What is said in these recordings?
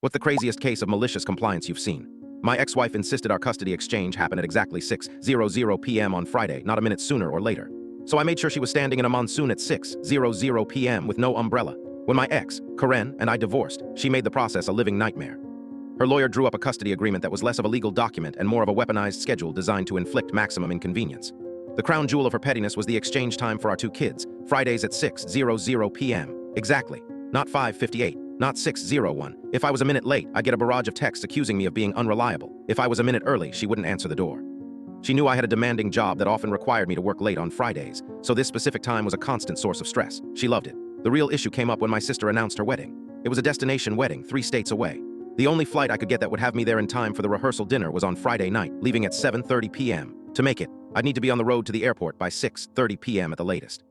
What's the craziest case of malicious compliance you've seen? My ex-wife insisted our custody exchange happen at exactly 6:00 p.m. on Friday, not a minute sooner or later. So I made sure she was standing in a monsoon at 6:00 p.m. with no umbrella. When my ex, Karen, and I divorced, she made the process a living nightmare. Her lawyer drew up a custody agreement that was less of a legal document and more of a weaponized schedule designed to inflict maximum inconvenience. The crown jewel of her pettiness was the exchange time for our two kids, Fridays at 6:00 p.m. Exactly. Not 5:58, not 6:01. If I was a minute late, I'd get a barrage of texts accusing me of being unreliable. If I was a minute early, she wouldn't answer the door. She knew I had a demanding job that often required me to work late on Fridays, so this specific time was a constant source of stress. She loved it. The real issue came up when my sister announced her wedding. It was a destination wedding, 3 states away. The only flight I could get that would have me there in time for the rehearsal dinner was on Friday night, leaving at 7:30 p.m. To make it, I'd need to be on the road to the airport by 6:30 p.m. at the latest.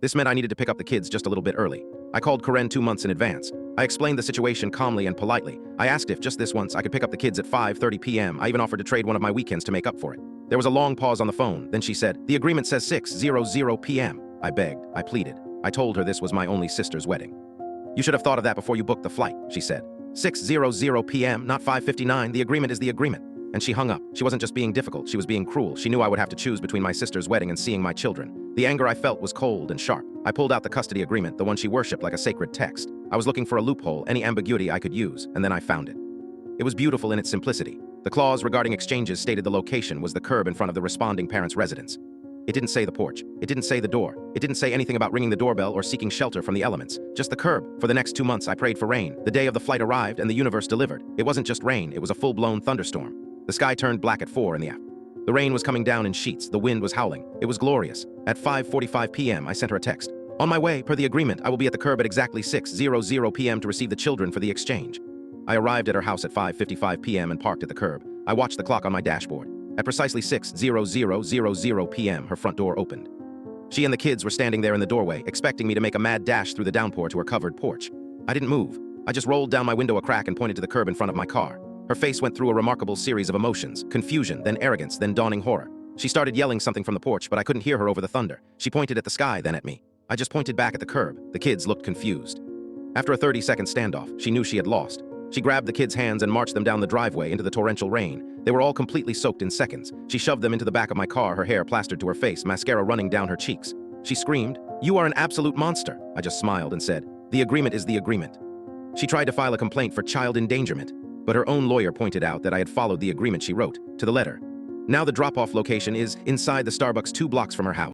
This meant I needed to pick up the kids just a little bit early. I called Karen 2 months in advance. I explained the situation calmly and politely. I asked if just this once I could pick up the kids at 5:30 p.m. I even offered to trade one of my weekends to make up for it. There was a long pause on the phone. Then she said, "The agreement says 6:00 p.m. I begged. I pleaded. I told her this was my only sister's wedding. "You should have thought of that before you booked the flight," she said. 6:00 p.m., not 5:59. The agreement is the agreement. And she hung up. She wasn't just being difficult, she was being cruel. She knew I would have to choose between my sister's wedding and seeing my children. The anger I felt was cold and sharp. I pulled out the custody agreement, the one she worshipped like a sacred text. I was looking for a loophole, any ambiguity I could use, and then I found it. It was beautiful in its simplicity. The clause regarding exchanges stated the location was the curb in front of the responding parent's residence. It didn't say the porch. It didn't say the door. It didn't say anything about ringing the doorbell or seeking shelter from the elements. Just the curb. For the next 2 months, I prayed for rain. The day of the flight arrived, and the universe delivered. It wasn't just rain, it was a full-blown thunderstorm. The sky turned black at 4 in the afternoon. The rain was coming down in sheets. The wind was howling. It was glorious. At 5:45 p.m., I sent her a text. "On my way, per the agreement, I will be at the curb at exactly 6:00 p.m. to receive the children for the exchange." I arrived at her house at 5:55 p.m. and parked at the curb. I watched the clock on my dashboard. At precisely 6:00 p.m., her front door opened. She and the kids were standing there in the doorway, expecting me to make a mad dash through the downpour to her covered porch. I didn't move. I just rolled down my window a crack and pointed to the curb in front of my car. Her face went through a remarkable series of emotions, confusion, then arrogance, then dawning horror. She started yelling something from the porch, but I couldn't hear her over the thunder. She pointed at the sky, then at me. I just pointed back at the curb. The kids looked confused. After a 30-second standoff, she knew she had lost. She grabbed the kids' hands and marched them down the driveway into the torrential rain. They were all completely soaked in seconds. She shoved them into the back of my car, her hair plastered to her face, mascara running down her cheeks. She screamed, "You are an absolute monster." I just smiled and said, "The agreement is the agreement." She tried to file a complaint for child endangerment, but her own lawyer pointed out that I had followed the agreement she wrote, to the letter. Now the drop-off location is inside the Starbucks 2 blocks from her house.